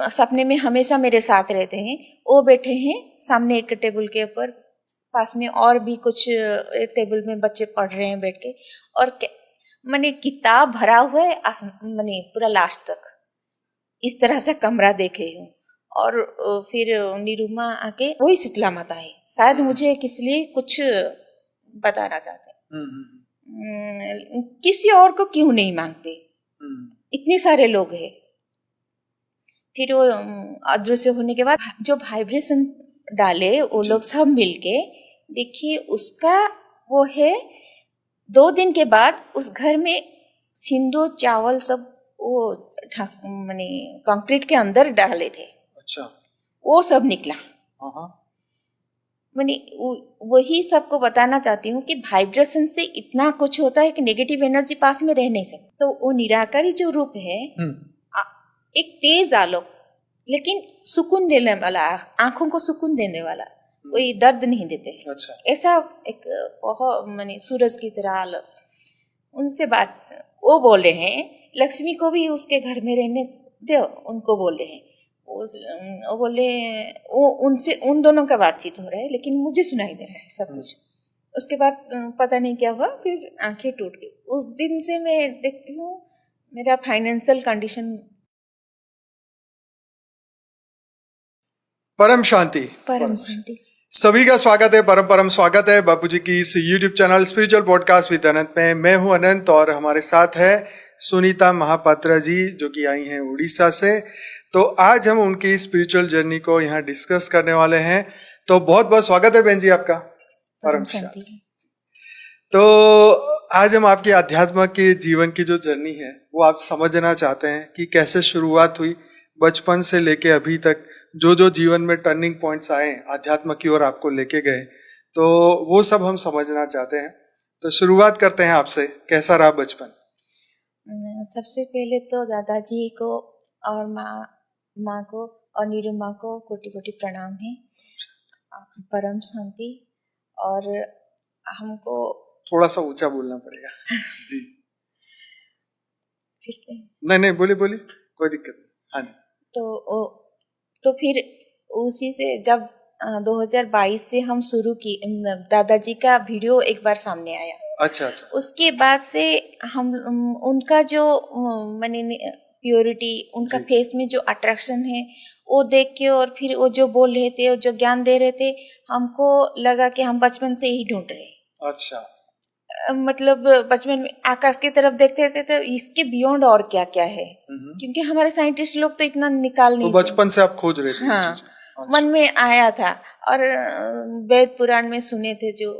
सपने में हमेशा मेरे साथ रहते हैं। वो बैठे हैं सामने एक टेबल के ऊपर, पास में और भी कुछ एक टेबल में बच्चे पढ़ रहे हैं बैठ के, और मैंने किताब भरा हुआ है मैंने पूरा लास्ट तक, इस तरह से कमरा देखे हूँ। और फिर निरुमा आके, वही शीतला माता है शायद, मुझे किस लिए कुछ बताना चाहते हैं। किसी और को क्यों नहीं मांगते, इतने सारे लोग हैं। फिर वो अदृश्य होने के बाद जो वाइब्रेशन डाले वो लोग सब मिलके, देखिए उसका वो है 2 दिन के बाद उस घर में सिंदूर चावल सब वो मैंने कंक्रीट के अंदर डाले थे। अच्छा। वो सब निकला। मैंने वही सबको बताना चाहती हूँ कि वाइब्रेशन से इतना कुछ होता है कि नेगेटिव एनर्जी पास में रह नहीं सकती। तो वो निराकारी जो रूप है, एक तेज आलोक, लेकिन सुकून देने वाला, आंखों को सुकून देने वाला, कोई दर्द नहीं देते। अच्छा। ऐसा एक बहुत मैंने सूरज की तरह आलोक। उनसे बात, वो बोल रहे हैं लक्ष्मी को भी उसके घर में रहने दो, उनको बोल रहे हैं। वो बोले, वो उनसे उन दोनों का बातचीत हो रहा है, लेकिन मुझे सुनाई दे रहा है सब कुछ। उसके बाद पता नहीं क्या हुआ, फिर आंखें टूट गई। उस दिन से मैं देखती हूँ मेरा फाइनेंशियल कंडीशन। परम शांति। परम शांति। सभी का स्वागत है, परम स्वागत है बापूजी की इस YouTube channel spiritual podcast with Anant में। मैं हूं अनंत और हमारे साथ है सुनीता महापात्रा जी, जो कि आई हैं उड़ीसा से। तो आज हम उनकी स्पिरिचुअल जर्नी को यहाँ डिस्कस करने वाले हैं। तो बहुत बहुत स्वागत है बहन जी आपका। परम शांति। तो आज हम आपके आध्यात्म के जीवन की जो जर्नी है वो आप समझना चाहते हैं कि कैसे शुरुआत हुई, बचपन से लेके अभी तक जो जो जीवन में टर्निंग पॉइंट्स आए आध्यात्म की ओर आपको लेके गए, तो वो सब हम समझना चाहते हैं। तो शुरुआत करते हैं आपसे, कैसा रहा बचपन? सबसे पहले तो दादाजी को और माँ को और निरुमा को कोटि कोटि प्रणाम है। परम शांति। और हमको थोड़ा सा ऊंचा बोलना पड़ेगा जी। फिर से नहीं बोलिए कोई दिक्कत नहीं। हाँ जी। तो फिर उसी से जब 2022 से हम शुरू की, दादाजी का वीडियो एक बार सामने आया। अच्छा। उसके बाद से हम उनका जो मैंने प्योरिटी, उनका फेस में जो अट्रैक्शन है वो देख के, और फिर वो जो बोल रहे थे और जो ज्ञान दे रहे थे, हमको लगा कि हम बचपन से ही ढूंढ रहे। अच्छा। मतलब बचपन में आकाश की तरफ देखते थे तो इसके बियॉन्ड और क्या क्या है, क्योंकि हमारे साइंटिस्ट लोग तो इतना निकाल नहीं। तो बचपन से आप खोज रहे थे? हाँ। अच्छा। मन में आया था। और वेद पुराण में सुने थे जो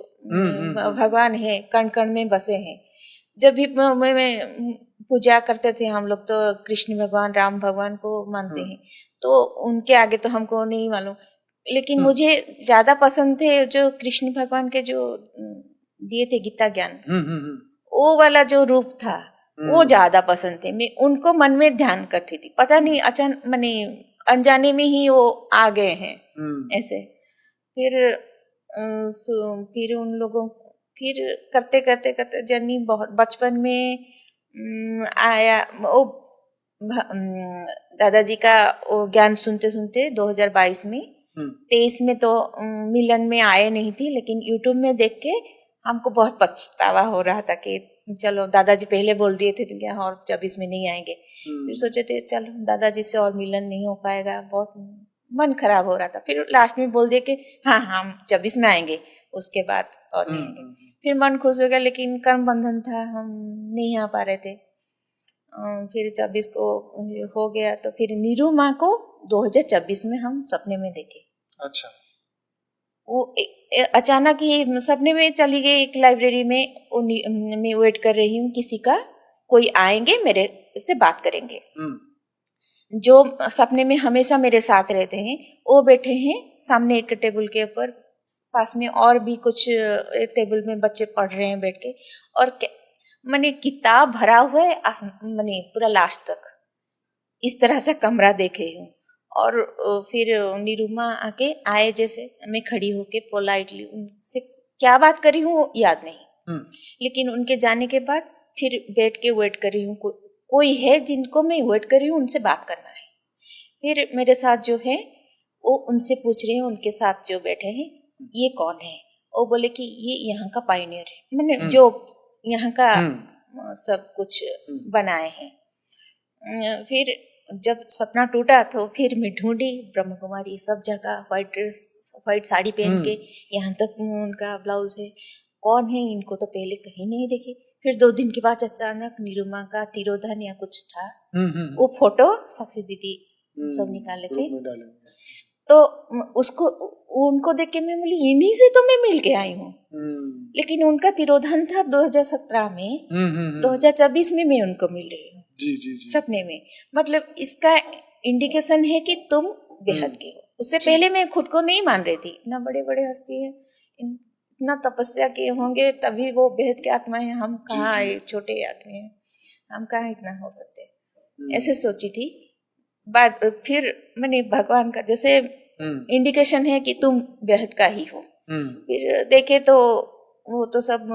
भगवान है कण कण में बसे हैं। जब भी मैं पूजा करते थे हम लोग, तो कृष्ण भगवान, राम भगवान को मानते हैं, तो उनके आगे तो हमको नहीं मालूम, लेकिन मुझे ज्यादा पसंद थे जो कृष्ण भगवान के जो दिए थे गीता ज्ञान, वो वाला जो रूप था वो ज्यादा पसंद थे। मैं उनको मन में ध्यान करती थी, पता नहीं अचानक मैंने अनजाने में ही वो आ गए हैं ऐसे। फिर उन लोगों, फिर करते करते करते जर्नी बहुत बचपन में आया। वो दादाजी का वो ज्ञान सुनते सुनते 2022 में 23 में तो मिलन में आए नहीं थी, लेकिन यूट्यूब में देख के हमको बहुत पछतावा हो रहा था कि चलो दादाजी पहले बोल दिए थे क्या और 24 में नहीं आएंगे। फिर सोचे थे चलो दादाजी से और मिलन नहीं हो पाएगा, बहुत मन खराब हो रहा था। फिर लास्ट में बोल दिए कि हाँ हम 24 में आएंगे, उसके बाद और नहीं आएंगे। फिर मन खुश हो गया, लेकिन कर्म बंधन था, हम नहीं आ पा रहे थे। फिर 24 को हो गया, तो फिर नीरू माँ को 2024 में हम सपने में देखे। अच्छा। वो अचानक ही सपने में चली गई एक लाइब्रेरी में। मैं वेट कर रही हूँ किसी का, कोई आएंगे मेरे से बात करेंगे। जो सपने में हमेशा मेरे साथ रहते हैं वो बैठे हैं सामने एक टेबल के ऊपर, पास में और भी कुछ एक टेबल में बच्चे पढ़ रहे हैं बैठ के, और मैंने किताब भरा हुआ है मैंने पूरा लास्ट तक, इस तरह से कमरा देखे हूँ। और फिर निरुमा आके आए, जैसे मैं खड़ी होके पोलाइटली उनसे क्या बात करी हूँ याद नहीं, लेकिन उनके जाने के बाद फिर बैठ के वेट कर रही हूँ, कोई है जिनको मैं वेट कर रही हूँ, उनसे बात करना है। फिर मेरे साथ जो है वो उनसे पूछ रहे हैं, उनके साथ जो बैठे हैं ये कौन है। वो बोले कि ये यहाँ का पायनियर है, मैंने जो यहाँ का सब कुछ बनाए हैं। फिर जब सपना टूटा तो फिर मैं ढूंढी ब्रह्म कुमारी सब जगह, व्हाइट ड्रेस, व्हाइट साड़ी पहन के, यहाँ तक उनका ब्लाउज है। कौन है, इनको तो पहले कहीं नहीं देखे। फिर 2 दिन के बाद अचानक निरुमा का तिरोधन या कुछ था, वो फोटो साक्षी दीदी सब निकाले थे, तो उसको उनको देख के मैं बोली इन्हीं से तो मैं मिल के आई हूँ। लेकिन उनका तिरोधन था 2017 में, 2024 में मैं उनको मिल रही हूँ जी सपने में। मतलब इसका इंडिकेशन है कि तुम बेहद के हो। उससे पहले मैं खुद को नहीं मान रही थी, इतना बड़े बड़े हस्ती है, इतना तपस्या किए होंगे तभी वो बेहद के आत्मा है, हम कहाँ आए, छोटे आदमी हैं, हम कहाँ इतना हो सकते, ऐसे सोची थी। बाद फिर मैंने भगवान का जैसे इंडिकेशन है कि तुम बेहद का ही हो। फिर देखे तो वो तो सब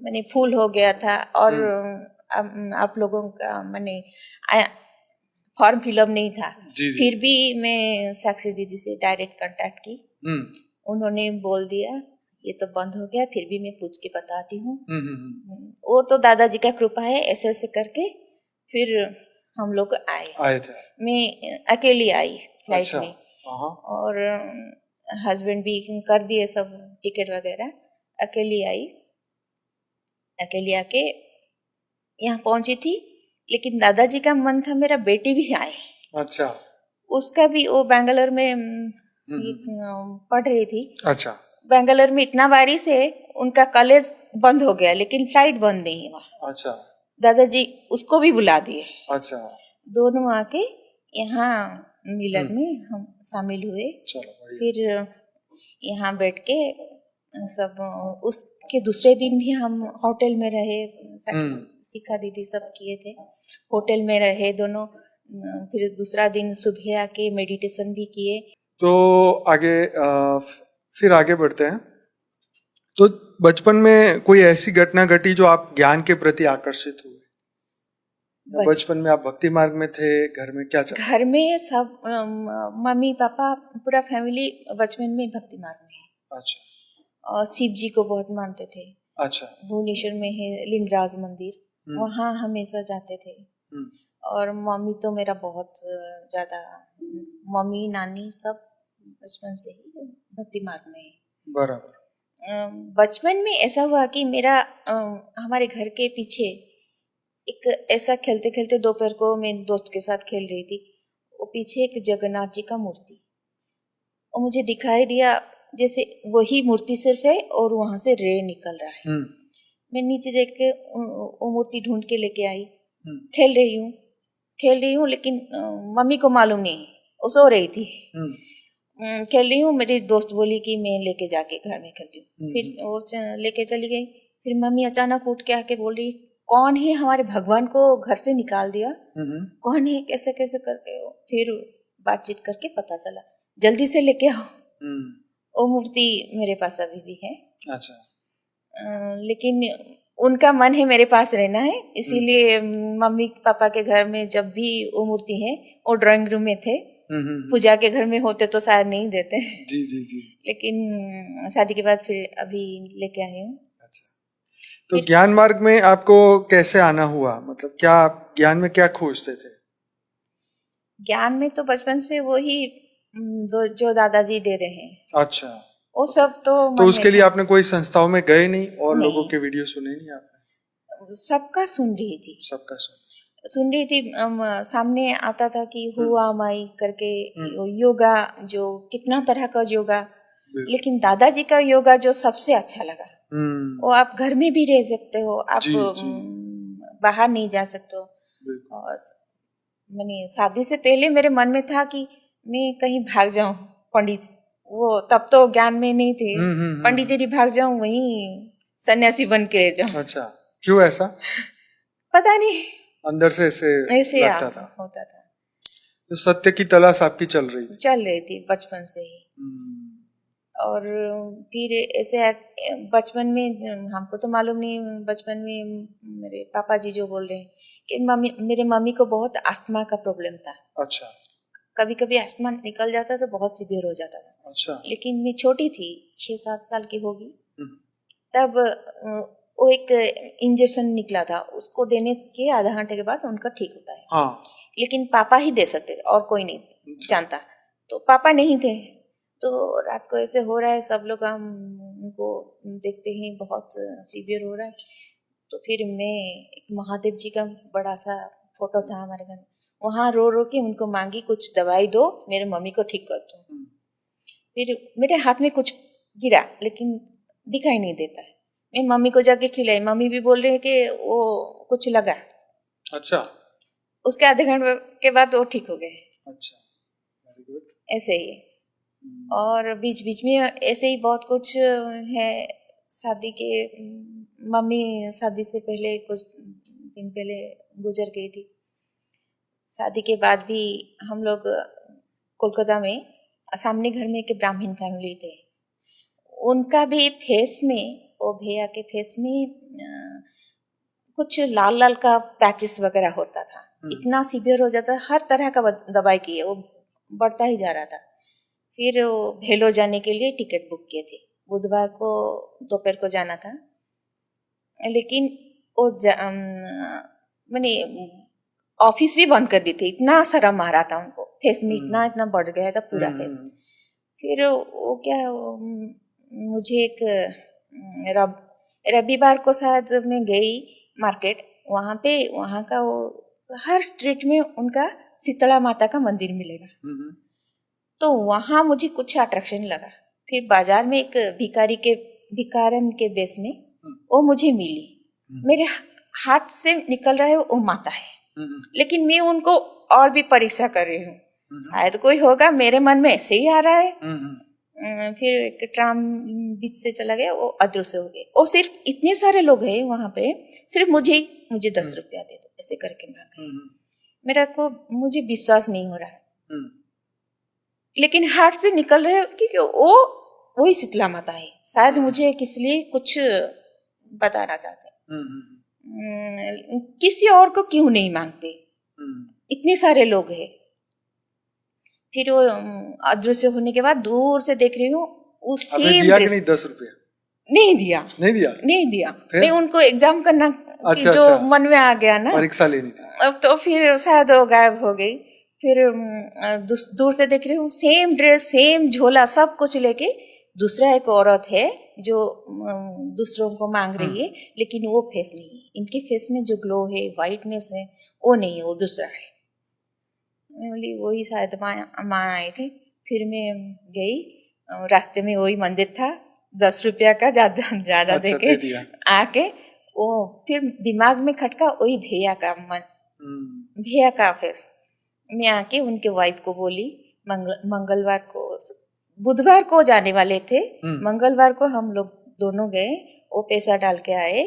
मैंने फूल हो गया था, और आप लोगों का मैंने फॉर्म फिलअप नहीं था। फिर भी मैं साक्षी दीदी से डायरेक्ट कांटेक्ट की, उन्होंने बोल दिया ये तो बंद हो गया, फिर भी मैं पूछ के बताती हूँ। वो तो दादाजी का कृपा है, ऐसे ऐसे करके फिर हम लोग आए थे। मैं अकेली आई फ्लाइट में, और हस्बैंड भी कर दिए सब टिकट वगैरह। अकेली आई, अकेली आके यहाँ पहुंची थी। लेकिन दादाजी का मन था मेरा बेटी भी आए। अच्छा। उसका भी, वो बेंगलोर में पढ़ रही थी। अच्छा। बेंगलोर में इतना बारिश है, उनका कॉलेज बंद हो गया लेकिन फ्लाइट बंद नहीं हुआ। अच्छा। दादाजी उसको भी बुला दिए। अच्छा। दोनों आके यहाँ मिलन में हम शामिल हुए। फिर यहाँ बैठ के सब, उसके दूसरे दिन भी हम होटल में रहे, शिखा दीदी सब किए थे, होटल में रहे दोनों। फिर दूसरा दिन सुबह आके मेडिटेशन भी किए। तो आगे फिर आगे बढ़ते हैं। तो बचपन में कोई ऐसी घटना घटी जो आप ज्ञान के प्रति आकर्षित हुए? बचपन में आप भक्ति मार्ग में थे, घर में क्या चल? घर में सब मम्मी पापा पूरा फैमिली बचपन में भक्ति मार्ग में है। अच्छा। और शिव जी को बहुत मानते थे। अच्छा। भुवनेश्वर में है लिंगराज मंदिर, वहाँ हमेशा जाते थे। और मम्मी तो मेरा बहुत ज्यादा, मम्मी नानी सब बचपन से ही भक्ति मार्ग में है। बराबर। बचपन में ऐसा हुआ कि मेरा हमारे घर के पीछे एक ऐसा खेलते खेलते दोपहर को मैं दोस्त के साथ खेल रही थी, वो पीछे एक जगन्नाथ जी का मूर्ति, और मुझे दिखाई दिया जैसे वही मूर्ति सिर्फ है और वहां से रे निकल रहा है। मैं नीचे देख के वो मूर्ति ढूंढ के लेके आई। खेल रही हूँ लेकिन मम्मी को मालूम नहीं, वो सो रही थी। खेल रही हूँ, मेरी दोस्त बोली कि मैं लेके जाके घर में खेल रही हूँ। फिर वो लेके चली गई। फिर मम्मी अचानक उठ के आके बोल रही कौन है, हमारे भगवान को घर से निकाल दिया, कौन है, कैसे कैसे करके। फिर बातचीत करके पता चला, जल्दी से लेके आओ। वो मूर्ति मेरे पास अभी भी है। अच्छा। लेकिन उनका मन है मेरे पास रहना है, इसीलिए मम्मी पापा के घर में जब भी वो मूर्ति है, वो ड्राइंग रूम में थे। पूजा के घर में होते तो शायद नहीं देते। जी जी जी। लेकिन शादी के बाद फिर अभी लेके आई हूँ। तो ज्ञान मार्ग में आपको कैसे आना हुआ? मतलब क्या आप ज्ञान में क्या खोजते थे? ज्ञान में तो बचपन से वही जो दादाजी दे रहे हैं। अच्छा। वो सब तो उसके लिए आपने कोई संस्थाओं में गए नहीं और नहीं। लोगों के वीडियो सुने नहीं आपने? सबका सुन रही थी। सबका सुन रही थी। सामने आता था कि हुआ माई करके योगा, जो कितना तरह का योगा, लेकिन दादाजी का योगा जो सबसे अच्छा लगा। वो आप घर में भी रह सकते हो, आप बाहर नहीं जा सकते हो। और मैंने शादी से पहले मेरे मन में था कि मैं कहीं भाग जाऊं पंडित, वो तब तो ज्ञान में नहीं थे, पंडिचेरी भाग जाऊं, वहीं सन्यासी बन के रह जाऊं। अच्छा, क्यों ऐसा? पता नहीं, अंदर से ऐसे लगता था, होता था। तो सत्य की तलाश आपकी चल रही थी बचपन से ही। और फिर ऐसे बचपन में हमको तो मालूम नहीं, बचपन में मेरे पापा जी जो बोल रहे हैं कि मेरे मम्मी को बहुत अस्थमा का प्रॉब्लम था। अच्छा। कभी कभी अस्थमा निकल जाता तो बहुत सीवियर हो जाता था। अच्छा। लेकिन मैं छोटी थी, 6-7 साल की होगी, हम्म, तब वो एक इंजेक्शन निकला था, उसको देने के आधा घंटे के बाद उनका ठीक होता है। हाँ। लेकिन पापा ही दे सकते थे और कोई नहीं अच्छा। जानता। तो पापा नहीं थे, तो रात को ऐसे हो रहा है, सब लोग हम उनको देखते ही बहुत सीवियर हो रहा है। तो फिर मैं, एक महादेव जी का बड़ा सा फोटो था हमारे घर में, वहाँ रो रो के उनको मांगी कुछ दवाई दो, मेरे मम्मी को ठीक कर दो। फिर मेरे हाथ में कुछ गिरा लेकिन दिखाई नहीं देता है। मैं मम्मी को जाके खिलाई, मम्मी भी बोल रही है कि वो कुछ लगा। अच्छा। उसके आधे घंटे के बाद वो ठीक हो गए। अच्छा, वेरी गुड। ऐसे ही। और बीच बीच में ऐसे ही बहुत कुछ है। शादी के, मम्मी शादी से पहले कुछ दिन पहले गुजर गई थी। शादी के बाद भी हम लोग कोलकाता में, सामने घर में एक ब्राह्मण फैमिली थे, उनका भी फेस में, वो भैया के फेस में कुछ लाल लाल का पैचेस वगैरह होता था। इतना सीवियर हो जाता, हर तरह का दवाई किए, वो बढ़ता ही जा रहा था। फिर वो भेलो जाने के लिए टिकट बुक किए थे, बुधवार को दोपहर को जाना था। लेकिन वो मैंने ऑफिस भी बंद कर दी थी, इतना शर्म आ रहा था उनको, फेस में इतना इतना बढ़ गया था पूरा फेस। फिर वो क्या, मुझे एक रविवार को शायद मैं गई मार्केट, वहाँ पे, वहाँ का वो हर स्ट्रीट में उनका शीतला माता का मंदिर मिलेगा। तो वहाँ मुझे कुछ अट्रैक्शन लगा। फिर बाजार में एक भिकारन के बेस में वो मुझे मिली। मेरे हाथ से निकल रहा है वो माता है, लेकिन मैं उनको और भी परीक्षा कर रही हूँ, शायद कोई होगा, मेरे मन में ऐसे ही आ रहा है। फिर एक ट्राम बीच से चला गया, वो अदृश्य हो गए। वो सिर्फ इतने सारे लोग हैं वहाँ पे, सिर्फ मुझे 10 रुपया दे दो, ऐसे करके मुझे विश्वास नहीं हो रहा है। लेकिन हार्ट से निकल रहे, क्योंकि वो वही शीतला माता है, शायद मुझे किस लिए कुछ बताना चाहते हैं। किसी और को क्यों नहीं मांगते, इतने सारे लोग हैं। फिर वो अदृश्य होने के बाद दूर से देख रही हूँ, अबे दिया कि नहीं 10 रुपया? नहीं दिया। नहीं, उनको एग्जाम करना कि जो मन में आ गया ना, परीक्षा लेनी थी। अब तो फिर शायद वो गायब हो गई। फिर दूर से देख रही हूँ, सेम ड्रेस, सेम झोला, सब कुछ लेके दूसरा एक औरत है जो दूसरों को मांग रही है, लेकिन वो फेस नहीं है। इनके फेस में जो ग्लो है, वाइटनेस है, वो नहीं है, वो दूसरा है। मैं बोली वही शायद माँ आए थे। फिर मैं गई, रास्ते में वही मंदिर था, 10 रुपया का ज्यादा देके आके, वो फिर दिमाग में खटका वही भैया का फेस। मैं आके उनके वाइफ को बोली, मंगलवार को, बुधवार को जाने वाले थे, मंगलवार को हम लोग दोनों गए, वो पैसा डाल के आए,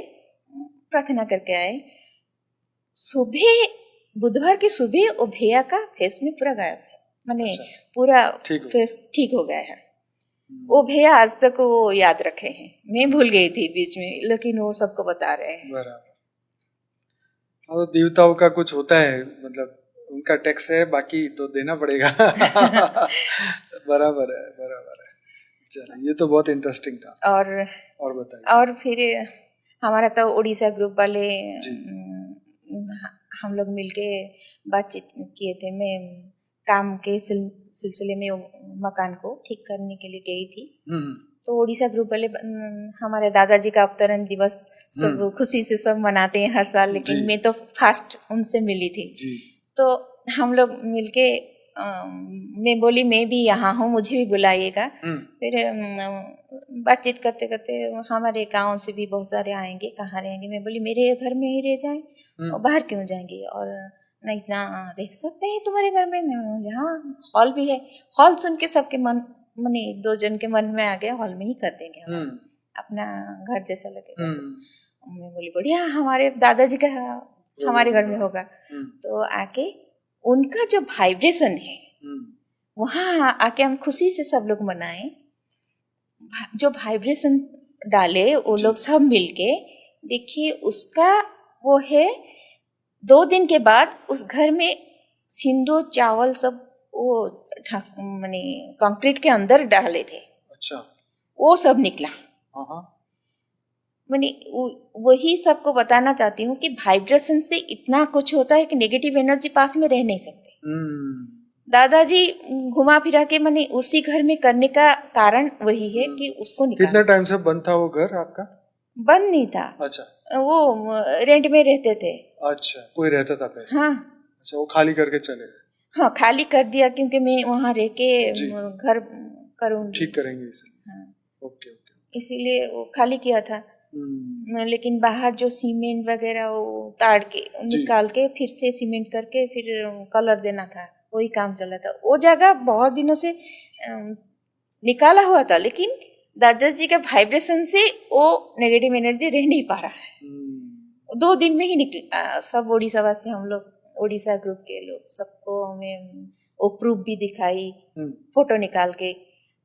प्रार्थना करके आए। सुबह, बुधवार की सुबह वो भैया का फेस में पूरा गायब है, माने पूरा फेस ठीक हो गया है। वो भैया आज तक वो याद रखे हैं, मैं भूल गई थी बीच में, लेकिन वो सबको बता रहे हैं। बराबर। देवताओं का कुछ होता है, मतलब उनका टैक्स है, बाकी तो देना पड़ेगा। बराबर है। चलिए, ये तो बहुत इंटरेस्टिंग था। और बताइए। और फिर हमारा तो उड़ीसा ग्रुप वाले हम लोग मिलके बातचीत किए थे। मैं काम के सिलसिले में मकान को ठीक करने के लिए गई थी। तो उड़ीसा ग्रुप वाले, हमारे दादाजी का अवतरण दिवस सब खुशी से सब मनाते हैं हर साल, लेकिन मैं तो फर्स्ट उनसे मिली थी। तो हम लोग मिलके, मैं बोली मैं भी यहाँ हूँ, मुझे भी बुलाइएगा। फिर बातचीत करते करते हमारे गाँव से भी बहुत सारे आएंगे, कहाँ रहेंगे। मैं बोली मेरे घर में ही रह जाएं, और बाहर क्यों जाएंगे, और नहीं इतना रह सकते हैं तुम्हारे घर में, यहाँ हॉल भी है। हॉल सुन के सबके मने 2 जन के मन में आ गया, हॉल में ही कर देंगे, अपना घर जैसा लगेगा। मैं बोली बढ़िया, हमारे दादाजी का हमारे घर में होगा। तो आके उनका जो वाइब्रेशन है, वहाँ आके हम खुशी से सब लोग मनाएं। जो वाइब्रेशन डाले वो लोग सब मिलके, देखिए उसका वो है, 2 दिन के बाद उस घर में सिंदूर चावल सब वो माने कंक्रीट के अंदर डाले थे, अच्छा। वो सब निकला। हाँ। मैंने वही सबको बताना चाहती हूँ कि वाइब्रेशन से इतना कुछ होता है कि नेगेटिव एनर्जी पास में रह नहीं सकते। दादाजी घुमा फिरा के मैंने उसी घर में करने का कारण वही है कि उसको निकाला। कितने टाइम से बंद था वो घर आपका? बंद नहीं था। अच्छा, वो रेंट में रहते थे। अच्छा, कोई रहता था पहले? हाँ। अच्छा, वो खाली करके चले गए? हाँ, खाली कर दिया क्योंकि मैं वहाँ रह के घर करूँगी, ठीक करेंगे इसलिए। हाँ, ओके। इसीलिए वो खाली किया था। लेकिन बाहर जो सीमेंट वगैरह वो ताड़ के निकाल के फिर से सीमेंट करके फिर कलर देना था, वही काम चला था। वो जगह बहुत दिनों से निकाला हुआ था, लेकिन दादाजी का वाइब्रेशन से वो नेगेटिव एनर्जी रह नहीं पा रहा है। 2 दिन में ही निकल सब उड़ीसा वासी, हम लोग उड़ीसा ग्रुप के लोग, सबको हमें वो प्रूफ भी दिखाई, फोटो निकाल के,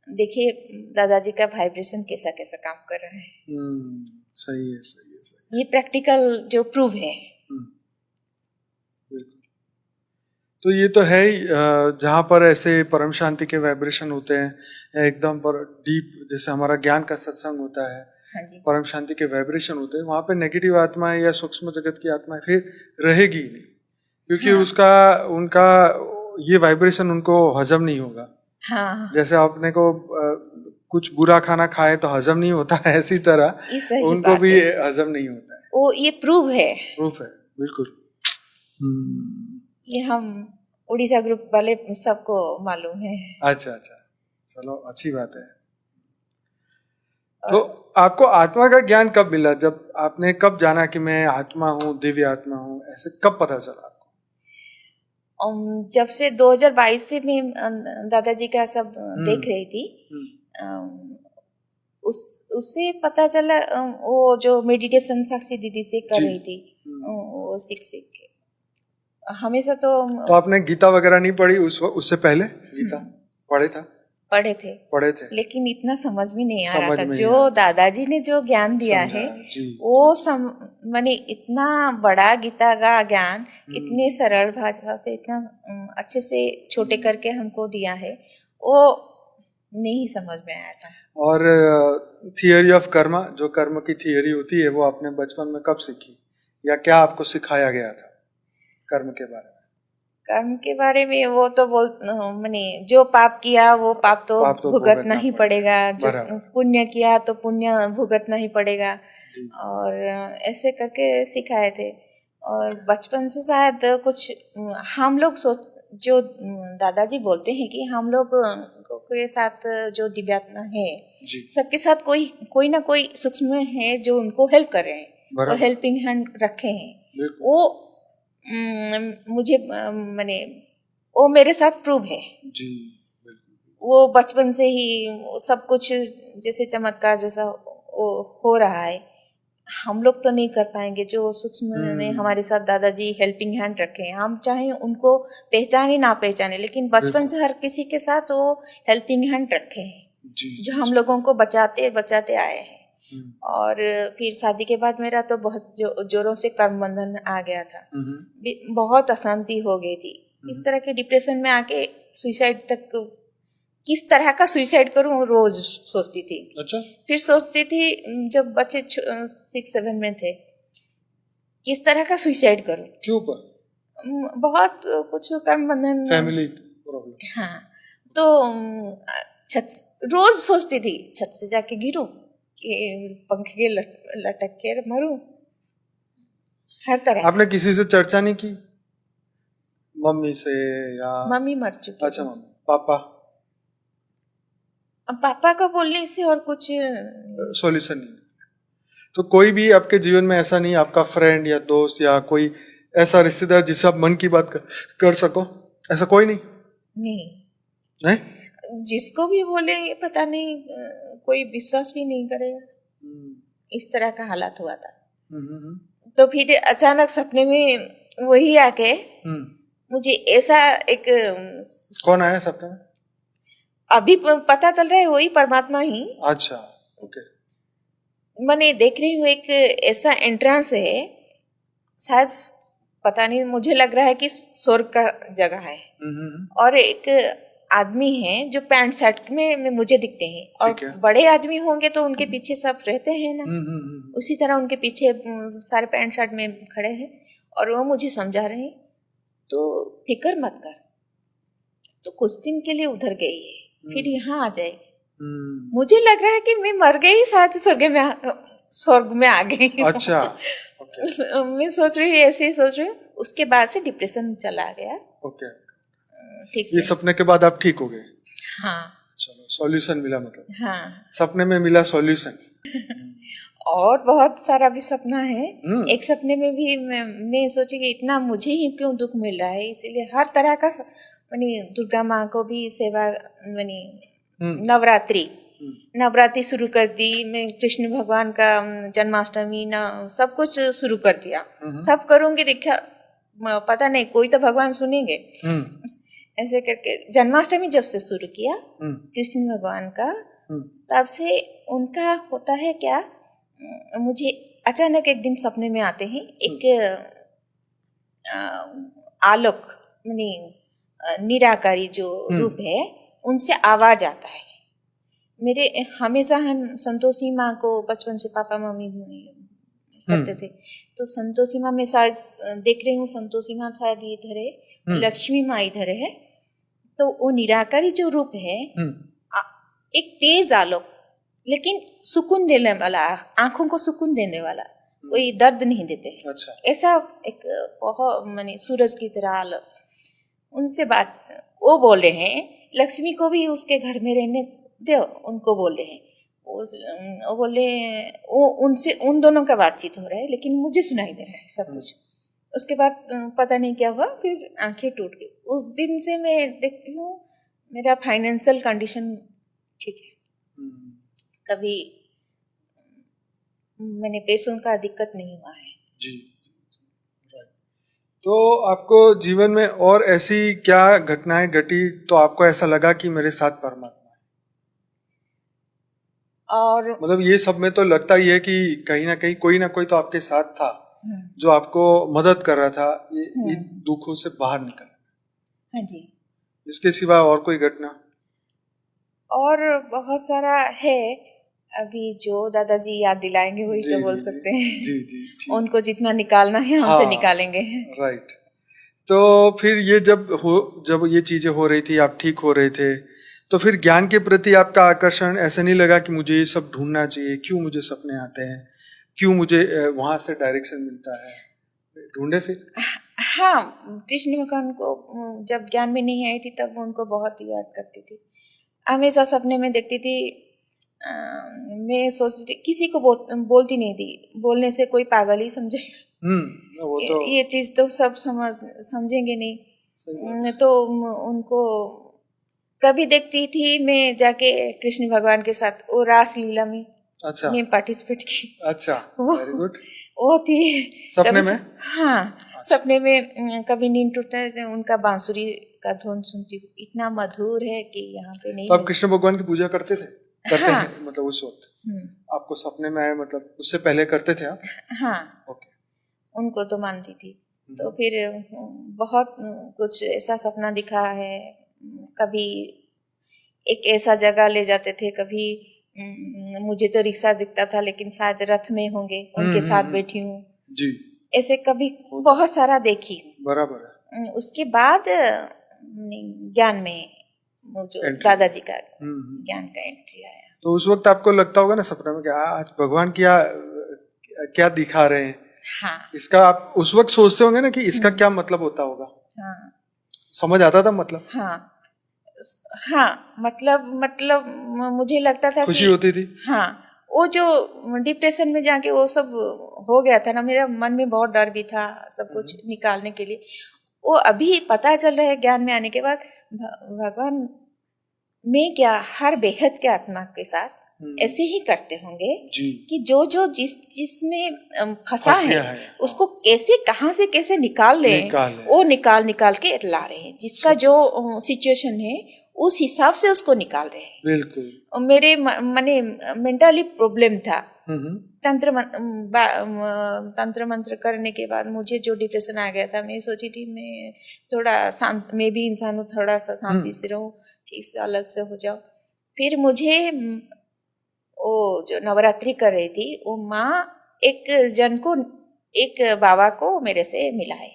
देखिए दादाजी का वाइब्रेशन कैसा कैसा काम कर रहा है। सही है। ये प्रैक्टिकल जो प्रूफ है। तो ये तो है ही, जहाँ पर ऐसे परम शांति के वाइब्रेशन होते हैं, एकदम पर डीप, जैसे हमारा ज्ञान का सत्संग होता है, हाँ जी। परम शांति के वाइब्रेशन होते हैं, वहाँ पे नेगेटिव आत्माएं या सूक्ष्म जगत की आत्माएं फिर रहेगी नहीं, क्योंकि हाँ। उनका ये वाइब्रेशन उनको हजम नहीं होगा। हाँ। जैसे आपने को कुछ बुरा खाना खाए तो हजम नहीं होता है, इसी तरह उनको भी हजम नहीं होता है। वो ये प्रूफ है बिल्कुल। ये हम उड़ीसा ग्रुप वाले सबको मालूम है। अच्छा, चलो अच्छी बात है। तो आपको आत्मा का ज्ञान कब मिला? जब आपने कब जाना कि मैं आत्मा हूँ, दिव्य आत्मा हूँ, ऐसे कब पता चला आपको? जब से 2022 से मैं दादाजी का सब देख रही थी, उससे पता चला। वो जो मेडिटेशन साक्षी दीदी से कर रही थी, वो सीख के हमेशा तो आपने गीता वगैरह नहीं पढ़ी उससे पहले? गीता पढ़े थे, लेकिन इतना समझ में नहीं आ रहा था। जो दादाजी ने जो ज्ञान दिया है वो माने इतना बड़ा गीता का ज्ञान इतने सरल भाषा से इतना अच्छे से छोटे करके हमको दिया है, वो नहीं समझ में आया था। और थियरी ऑफ कर्मा, जो कर्म की थियरी होती है, वो आपने बचपन में कब सीखी, या क्या आपको सिखाया गया था कर्म के बारे में? कर्म के बारे में वो तो माने जो पाप किया वो पाप तो भुगतना ही पड़ेगा, जो पुण्य किया तो पुण्य भुगतना ही पड़ेगा, और ऐसे करके सिखाए थे। और बचपन से शायद कुछ हम लोग जो दादाजी बोलते हैं कि हम लोग के साथ जो दिव्यात्मा है, सबके साथ कोई ना कोई सूक्ष्म है जो उनको हेल्प कर रहे हैं, और हेल्पिंग हैंड रखे हैं। वो मुझे माने वो मेरे साथ प्रूव है जी। वो बचपन से ही सब कुछ जैसे चमत्कार जैसा हो रहा है, हम लोग तो नहीं कर पाएंगे। जो सूक्ष्म में हमारे साथ दादाजी हेल्पिंग हैंड रखे हैं, हम चाहे उनको पहचाने ना पहचाने, लेकिन बचपन से हर किसी के साथ वो हेल्पिंग हैंड रखे हैं, जो हम लोगों को बचाते बचाते आए हैं। और फिर शादी के बाद मेरा तो बहुत जोरों से कर्म बंधन आ गया था, बहुत अशांति हो गई थी। इस तरह के डिप्रेशन में आके सुसाइड तक, किस तरह का सुसाइड करूं रोज सोचती थी। अच्छा? फिर सोचती थी जब बच्चे 6-7 में थे, किस तरह का सुसाइड करूं। क्यों पर? बहुत कुछ कर्म बंधन, फैमिली प्रॉब्लम। हाँ, तो रोज सोचती थी छत से जाके गिरूं कि पंखे के लटक के मरूं, हर तरह। आपने किसी से चर्चा नहीं की? मम्मी से या? मम्मी मर चुकी। अच्छा, मम्मी। पापा? पापा का बोलने से और कुछ सॉल्यूशन नहीं। तो कोई भी आपके जीवन में ऐसा नहीं, आपका फ्रेंड या दोस्त या कोई ऐसा रिश्तेदार जिससे आप मन की बात कर सको, ऐसा कोई नहीं? नहीं? जिसको भी बोले पता नहीं, कोई विश्वास भी नहीं करेगा। इस तरह का हालात हुआ था। तो फिर अचानक सपने में वही आके मुझे ऐसा एक, कौन आया सपने में? अभी पता चल रहा है वही परमात्मा ही। अच्छा, ओके। मैंने देख रही हूँ एक ऐसा एंट्रेंस है, शायद पता नहीं, मुझे लग रहा है कि स्वर्ग का जगह है। और एक आदमी है जो पैंट शर्ट में मुझे दिखते हैं, और ठीक है। बड़े आदमी होंगे तो उनके पीछे सब रहते हैं ना, उसी तरह उनके पीछे सारे पैंट शर्ट में खड़े हैं और वो मुझे समझा रहे हैं, तो फिक्र मत कर, तो कुछ दिन के लिए उधर गई है, फिर यहाँ आ जाएगी। मुझे लग रहा है कि मैं मर गई, शायद स्वर्ग में आ गई। अच्छा, ओके। मैं सोच रही हूँ, ऐसे ही सोच रही हूँ। उसके बाद से डिप्रेशन चला गया। ओके, ठीक ये सपने के बाद आप ठीक हो गए? हाँ। चलो, सॉल्यूशन मिला, मतलब हाँ, सपने में मिला सॉल्यूशन। और बहुत सारा भी सपना है। एक सपने में भी मैं सोची कि इतना मुझे ही क्यों दुख मिल रहा है, इसीलिए हर तरह का मानी दुर्गा माँ को भी सेवा, मानी नवरात्रि शुरू कर दी मैं, कृष्ण भगवान का जन्माष्टमी सब कुछ शुरू कर दिया। सब करूंगी, देखा पता नहीं कोई तो भगवान सुनेंगे। ऐसे करके जन्माष्टमी जब से शुरू किया कृष्ण भगवान का, तब से उनका होता है क्या, मुझे अचानक एक दिन सपने में आते हैं, एक आलोक मानी निराकारी जो रूप है, उनसे आवाज आता है मेरे। हमेशा हम संतोषी माँ को बचपन से पापा मम्मी करते थे, तो संतोषी माँ में शायद देख रही हूँ, संतोषी माँ शायद इधर है, लक्ष्मी माँ इधर है, तो वो निराकारी जो रूप है, एक तेज आलोक, लेकिन सुकून देने वाला, आंखों को सुकून देने वाला, कोई दर्द नहीं देते। अच्छा। ऐसा एक बहुत माने सूरज की तरह आलोक। उनसे बात वो बोल रहे हैं, लक्ष्मी को भी उसके घर में रहने दो, उनको बोल रहे हैं। वो बोले, वो उनसे उन दोनों का बातचीत हो रहा है, लेकिन मुझे सुनाई दे रहा है सब कुछ। उसके बाद पता नहीं क्या हुआ, फिर आंखें टूट गई। उस दिन से मैं देखती हूँ मेरा फाइनेंशियल कंडीशन ठीक है, कभी मैंने पैसों का दिक्कत नहीं हुआ है जी। तो आपको जीवन में और ऐसी क्या घटनाएं घटी तो आपको ऐसा लगा कि मेरे साथ परमात्मा है? और मतलब ये सब में तो लगता ही है कि कहीं ना कहीं कोई ना कोई तो आपके साथ था जो आपको मदद कर रहा था ये दुखों से बाहर निकलने। हाँ जी। इसके सिवा और कोई घटना? और बहुत सारा है, अभी जो दादाजी याद दिलाएंगे वही तो बोल सकते हैं। जी जी, उनको जितना निकालना है हमसे निकालेंगे। राइट। तो फिर ये जब ये चीजें हो रही थी, आप ठीक हो रहे थे, तो फिर ज्ञान के प्रति आपका आकर्षण ऐसा नहीं लगा कि मुझे ये सब ढूंढना चाहिए, क्यों मुझे सपने आते हैं, क्यों मुझे वहां से डायरेक्शन मिलता है, ढूंढे फिर? हाँ, कृष्ण भगवान को जब ज्ञान में नहीं आई थी तब उनको बहुत याद करती थी, हमेशा सपने में देखती थी। मैं सोचती थी, किसी को बोलती नहीं थी, बोलने से कोई पागल ही समझेगा। वो तो ये चीज तो सब समझेंगे नहीं, तो उनको कभी देखती थी मैं जाके कृष्ण भगवान के साथ वो रास लीला में। अच्छा। मैं पार्टिसिपेट की। अच्छा, वेरी गुड। वो थी सपने में? हाँ। अच्छा। सपने में कभी नींद टूटता है, उनका बांसुरी का धुन सुनती हूँ, इतना मधुर है कि यहाँ पे नहीं। तो आप कृष्ण भगवान की पूजा करते थे? करते हाँ। हैं, मतलब उस वक्त आपको सपने में आए, मतलब उससे पहले करते थे आप? हाँ। ओके। उनको तो मानती थी। तो फिर बहुत कुछ ऐसा सपना दिखा है, कभी एक ऐसा जगह ले जाते थे, कभी मुझे तो रिक्शा दिखता था लेकिन शायद रथ में होंगे, उनके साथ बैठी हूँ जी। ऐसे कभी बहुत सारा देखी। बराबर है। उसके बाद ज्ञान में वो जो दादाजी का ज्ञान का एंट्री आया। तो उस वक्त आपको लगता होगा ना सपने में कि आज भगवान क्या दिखा रहे हैं। हाँ। इसका आप उस वक्त सोचते होंगे ना कि इसका क्या मतलब होता होगा। हाँ। समझ आता था मतलब? हाँ, मतलब मुझे लगता था, खुशी होती थी। हाँ, वो जो डिप्रेशन में जाके वो सब हो गया था ना, मेरा मन में बहुत डर भी था सब कुछ निकालने के लिए। वो अभी पता चल रहा है ज्ञान में आने के बाद, भगवान में क्या हर बेहद के आत्मा के साथ ऐसे ही करते होंगे कि जो जिसमें फंसा है उसको कैसे कहाँ से कैसे निकाल ले, वो निकाल के ला रहे हैं। जिसका जो सिचुएशन है उस हिसाब से उसको निकाल रहे हैं। बिल्कुल। और मेरे माने मेंटली प्रॉब्लम था। तंत्र मंत्र करने के बाद मुझे जो डिप्रेशन आ गया था, मैं सोची थी मैं थोड़ा शांत, मैं भी इंसान हूँ, थोड़ा सा शांति से रहूं, ठीक से अलग से हो जाओ। फिर मुझे वो जो नवरात्रि कर रही थी वो माँ एक बाबा को मेरे से मिलाए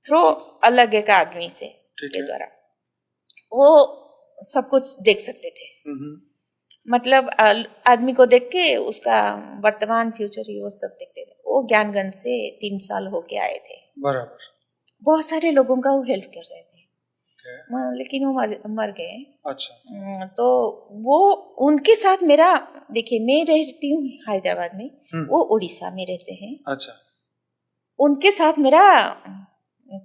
थ्रू अलग एक आदमी से के द्वारा। वो सब कुछ देख सकते थे, मतलब आदमी को देख के उसका वर्तमान फ्यूचर ये वो सब देखते थे। वो ज्ञानगंज से 3 साल होके आए थे। बराबर। बहुत सारे लोगों का वो हेल्प कर रहे थे। लेकिन वो मर गए। अच्छा। तो वो उनके साथ मेरा, देखिए मैं रहती हूँ हैदराबाद में, वो उड़ीसा में रहते हैं। अच्छा। उनके साथ मेरा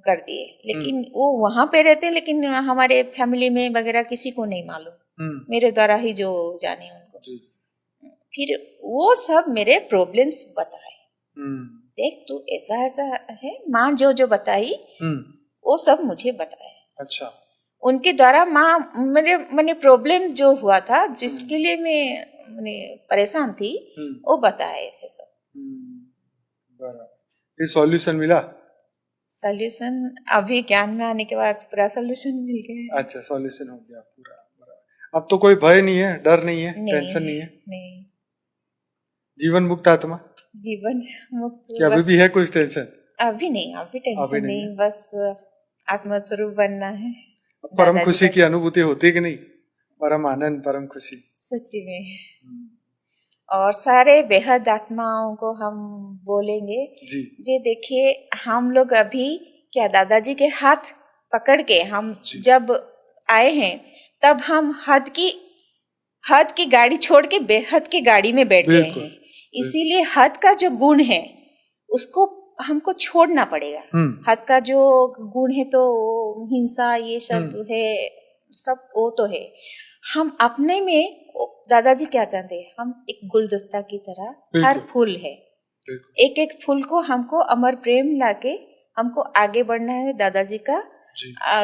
कर दिए, लेकिन वो वहां पे रहते हैं, लेकिन हमारे फैमिली में वगैरह किसी को नहीं मालूम, मेरे द्वारा ही जो जाने उनको। फिर वो सब मेरे प्रॉब्लम्स बताए, देख तू ऐसा ऐसा है, माँ जो जो बताई वो सब मुझे बताया। अच्छा। उनके द्वारा माँ मैंने प्रॉब्लम जो हुआ था, जिसके लिए मैं परेशान थी, वो बताया ऐसे सब। बराबर। ये सॉल्यूशन मिला? सॉल्यूशन अभी ज्ञान में आने के बाद पूरा सॉल्यूशन मिल गया। अच्छा, सॉल्यूशन हो गया पूरा। अब तो कोई भय नहीं है, डर नहीं है, टेंशन नहीं है। नहीं। जीवन मुक्त आत्मा। जीवन मुक्त। क्या अभी भी है कुछ टेंशन? अभी नहीं, अभी टेंशन नहीं, बस आत्मा स्वरूप बनना है। परम खुशी की अनुभूति होती है कि नहीं? परम आनंद, परम खुशी सच्ची में। और सारे बेहद आत्माओं को हम बोलेंगे जी देखिए, हम लोग अभी क्या दादाजी के हाथ पकड़ के हम जब आए हैं, तब हम हद की गाड़ी छोड़ के बेहद की गाड़ी में बैठ गए हैं। इसीलिए हद का जो गुण है उसको हमको छोड़ना पड़ेगा। हद का जो गुण है तो हिंसा ये सब है, सब वो तो है। हम अपने में, दादाजी क्या चाहते हैं, हम एक गुलदस्ता की तरह, हर फूल है, एक एक फूल को हमको अमर प्रेम लाके हमको आगे बढ़ना है। दादाजी का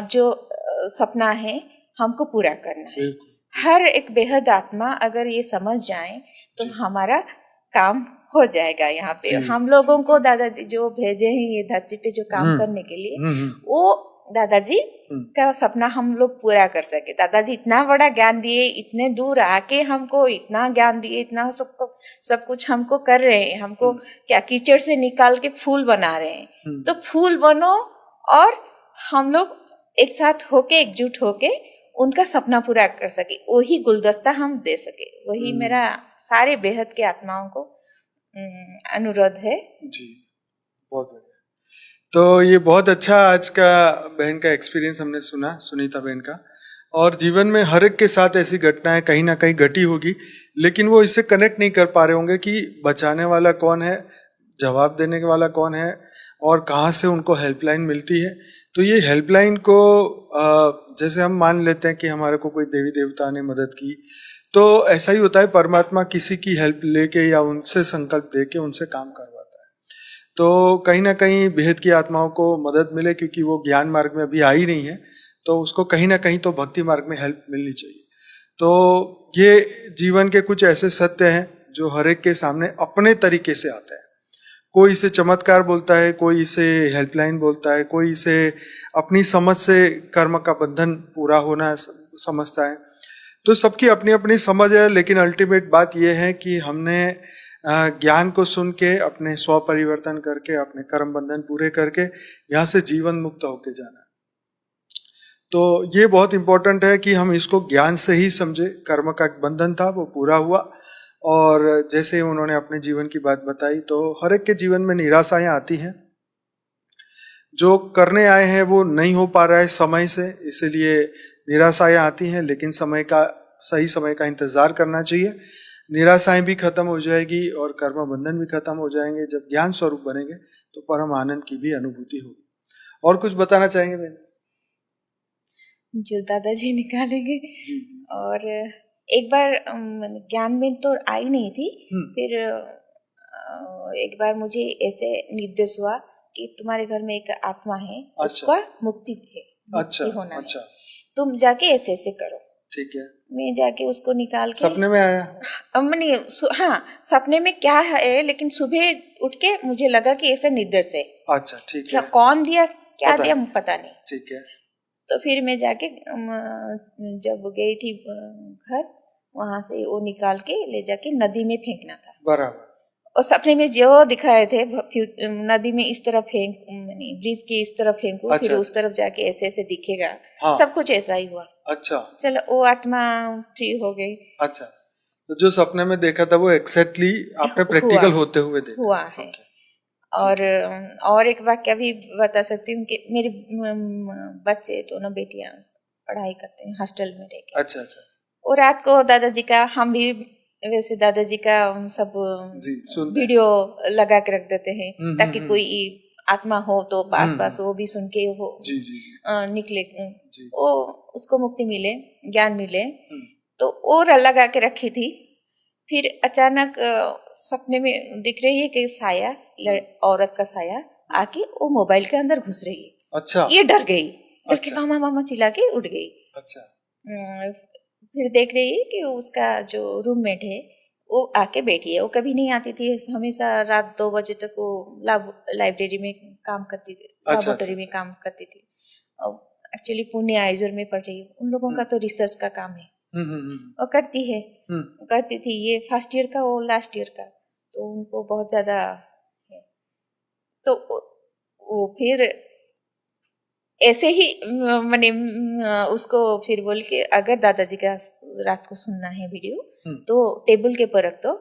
जो सपना है हमको पूरा करना है। हर एक बेहद आत्मा अगर ये समझ जाए तो हमारा काम हो जाएगा। यहाँ पे हम लोगों को दादाजी जो भेजे हैं ये धरती पे जो काम करने के लिए, वो दादाजी का सपना हम लोग पूरा कर सके। दादाजी इतना बड़ा ज्ञान दिए, इतने दूर आके हमको इतना ज्ञान दिए, इतना सब कुछ हमको कर रहे हैं। हमको क्या कीचड़ से निकाल के फूल बना रहे हैं। तो फूल बनो और हम लोग एक साथ होके, एकजुट होके उनका सपना पूरा कर सके, वही गुलदस्ता हम दे सके। वही मेरा सारे बेहद के आत्माओं को अनुरोध है जी। बहुत बढ़िया। तो ये बहुत अच्छा आज का बहन का एक्सपीरियंस हमने सुना, सुनीता बहन का। और जीवन में हर एक के साथ ऐसी घटनाएं कहीं ना कहीं घटी होगी, लेकिन वो इससे कनेक्ट नहीं कर पा रहे होंगे कि बचाने वाला कौन है, जवाब देने वाला कौन है, और कहाँ से उनको हेल्पलाइन मिलती है। तो ये हेल्पलाइन को जैसे हम मान लेते हैं कि हमारे को कोई देवी देवता ने मदद की, तो ऐसा ही होता है, परमात्मा किसी की हेल्प लेके या उनसे संकल्प देके उनसे काम करवाता है। तो कहीं ना कहीं बेहद की आत्माओं को मदद मिले, क्योंकि वो ज्ञान मार्ग में अभी आई नहीं है, तो उसको कहीं ना कहीं तो भक्ति मार्ग में हेल्प मिलनी चाहिए। तो ये जीवन के कुछ ऐसे सत्य हैं जो हर एक के सामने अपने तरीके से आते हैं। कोई इसे चमत्कार बोलता है, कोई इसे हेल्पलाइन बोलता है, कोई इसे अपनी समझ से कर्म का बंधन पूरा होना समझता है। तो सबकी अपनी अपनी समझ है, लेकिन अल्टीमेट बात यह है कि हमने ज्ञान को सुन के अपने स्व परिवर्तन करके, अपने कर्म बंधन पूरे करके यहाँ से जीवन मुक्त होके जाना। तो ये बहुत इंपॉर्टेंट है कि हम इसको ज्ञान से ही समझे। कर्म का बंधन था वो पूरा हुआ, और जैसे उन्होंने अपने जीवन की बात बताई, तो हर एक के जीवन में निराशाएं आती हैं। जो करने आए हैं वो नहीं हो पा रहा है समय से, इसलिए निराशाएं आती हैं, लेकिन सही समय का इंतजार करना चाहिए। निराशाएं भी खत्म हो जाएगी और कर्म बंधन भी खत्म हो जाएंगे। जब ज्ञान स्वरूप बनेंगे तो परम आनंद की भी अनुभूति होगी। और कुछ बताना चाहेंगे बहन? जो दादाजी निकालेंगे। और एक बार ज्ञान में तो आई नहीं थी, फिर एक बार मुझे ऐसे निर्देश हुआ कि तुम्हारे घर में एक आत्मा है, उसका मुक्ति है, मुक्ति होना है। तुम जाके ऐसे ऐसे करो। ठीक है। मैं जाके उसको निकाल के सपने में आया? मैंने हाँ सपने में क्या है, लेकिन सुबह उठ के मुझे लगा कि ऐसा निर्देश है। अच्छा ठीक क्या है। कौन दिया क्या पता दिया नहीं। पता नहीं। ठीक है। तो फिर मैं जाके जब गई थी घर, वहां से वो निकाल के ले जाके नदी में फेंकना था। बराबर। और सपने में जो दिखाए थे नदी में इस तरफ फेंक, ब्रिज के इस तरफ फेंकू, अच्छा, फिर उस तरफ जाके ऐसे ऐसे दिखेगा। हाँ। सब कुछ ऐसा ही हुआ। अच्छा। चलो वो आत्मा फ्री हो गई। अच्छा, तो जो सपने में देखा था वो एग्जैक्टली आपने प्रैक्टिकल होते हुए देखा? हुआ है। और एक वाक्य भी बता सकती हूँ कि मेरे बच्चे दोनों बेटियां पढ़ाई करते हैं हॉस्टल में रह के। अच्छा अच्छा। और रात को दादाजी का, हम भी वैसे दादाजी का सब वीडियो लगा के रख देते हैं ताकि कोई आत्मा हो तो पास पास वो भी सुन के वो जी जी निकले, वो उसको मुक्ति मिले, ज्ञान मिले। तो और लगा के रखी थी। फिर अचानक सपने में दिख रही है कि साया, औरत का साया आके वो मोबाइल के अंदर घुस रही है। अच्छा। ये डर गई, डर के मामा मामा चिल्ला के उठ गई। अच्छा। फिर देख रही है कि उसका जो रूममेट है वो आके बैठी है। वो कभी नहीं आती थी, हमेशा रात 2 बजे तक वो लाइब्रेरी में काम करती थी, लैबोरेटरी में काम करती थी। एक्चुअली पुणे आइजोर में पढ़ रही है। उन लोगों का तो रिसर्च का काम है, वो करती है, करती थी। ये फर्स्ट ईयर का, वो लास्ट ईयर का, तो उनको बहुत ज्यादा है। तो वो फिर ऐसे ही मैंने उसको फिर बोल के, अगर दादाजी का रात को सुनना है वीडियो तो टेबल के ऊपर रख दो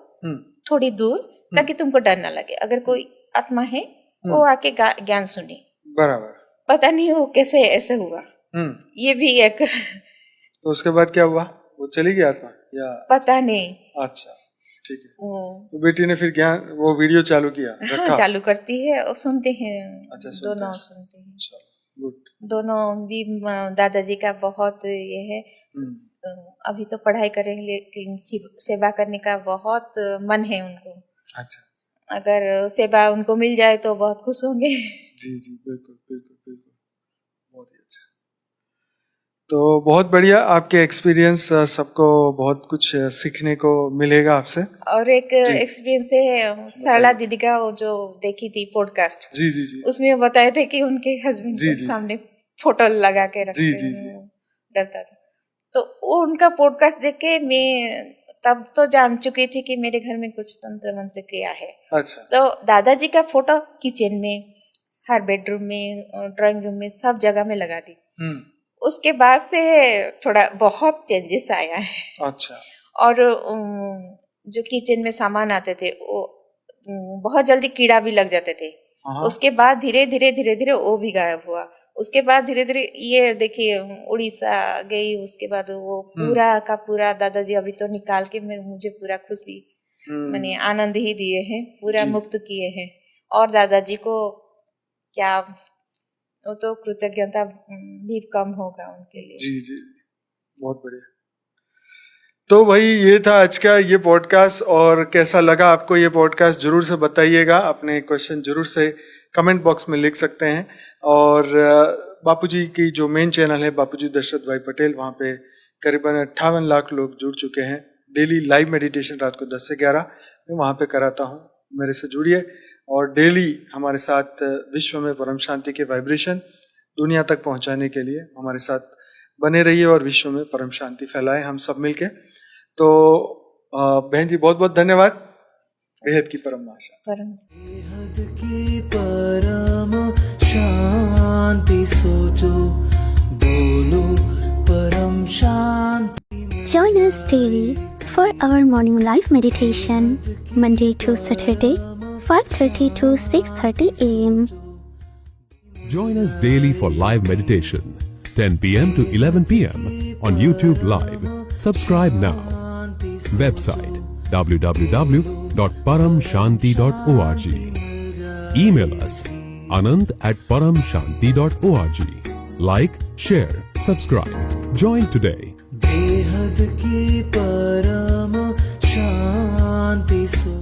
थोड़ी दूर, ताकि तुमको डर ना लगे। अगर कोई आत्मा है वो आके ज्ञान सुने। बराबर। पता नहीं वो कैसे ऐसे हुआ। ये भी एक तो उसके बाद क्या हुआ? वो चली गई आत्मा या पता नहीं। अच्छा ठीक है। तो बेटी ने फिर ज्ञान वो वीडियो चालू किया? हाँ, चालू करती है और सुनते हैं। अच्छा, दोनों सुनते हैं। गुड। दोनों भी दादाजी का बहुत ये है। अभी तो पढ़ाई करेंगे लेकिन सेवा करने का बहुत मन है उनको। अच्छा। अगर सेवा उनको मिल जाए तो बहुत खुश होंगे। जी जी बिल्कुल बिल्कुल बिल्कुल, बहुत ही अच्छा। तो बहुत बढ़िया, आपके एक्सपीरियंस सबको बहुत कुछ सीखने को मिलेगा आपसे। और एक एक्सपीरियंस है सरला दीदी का, वो जो देखी थी पॉडकास्ट। जी जी जी। उसमें बताए थे कि उनके हस्बैंड के सामने फोटो लगा के रखते जी जी जी, डरता था। तो वो उनका पॉडकास्ट देख के मैं तब तो जान चुकी थी कि मेरे घर में कुछ तंत्र मंत्र क्रिया है। अच्छा। तो दादाजी का फोटो किचन में, हर बेडरूम में, ड्राइंग रूम में, सब जगह में लगा दी। उसके बाद से थोड़ा बहुत चेंजेस आया है। अच्छा। और जो किचन में सामान आते थे वो बहुत जल्दी कीड़ा भी लग जाते थे। उसके बाद धीरे धीरे धीरे धीरे वो भी गायब हुआ। उसके बाद धीरे धीरे ये देखिए उड़ीसा गई, उसके बाद वो पूरा का पूरा दादाजी अभी तो निकाल के मुझे पूरा खुशी, मैंने आनंद ही दिए हैं, पूरा मुक्त किए हैं। और दादाजी को क्या, वो तो कृतज्ञता भी कम होगा उनके लिए। जी जी, बहुत बढ़िया। तो भाई ये था आज का ये पॉडकास्ट, और कैसा लगा आपको ये पॉडकास्ट जरूर से बताइएगा। अपने क्वेश्चन जरूर से कमेंट बॉक्स में लिख सकते हैं। और बापूजी की जो मेन चैनल है बापूजी दशरथ भाई पटेल, वहाँ पे करीबन 58 लाख लोग जुड़ चुके हैं। डेली लाइव मेडिटेशन रात को 10 से 11 मैं वहाँ पे कराता हूँ, मेरे से जुड़िए। और डेली हमारे साथ विश्व में परम शांति के वाइब्रेशन दुनिया तक पहुँचाने के लिए हमारे साथ बने रहिए और विश्व में परम शांति फैलाए हम सब मिलके। तो बहन जी बहुत बहुत धन्यवाद। बेहद की परम आशा, बेहद की परम शांति सोचो, बोलो परम शांति। Join us daily for our morning live meditation, Monday to Saturday, 5:30 to 6:30 a.m. Join us daily for live meditation, 10 p.m. to 11 p.m. on YouTube Live. Subscribe now. Website www.paramshanti.org. Email us anand@paramshanti.org. Like, share, subscribe. Join today. बेहद की परम शांति सो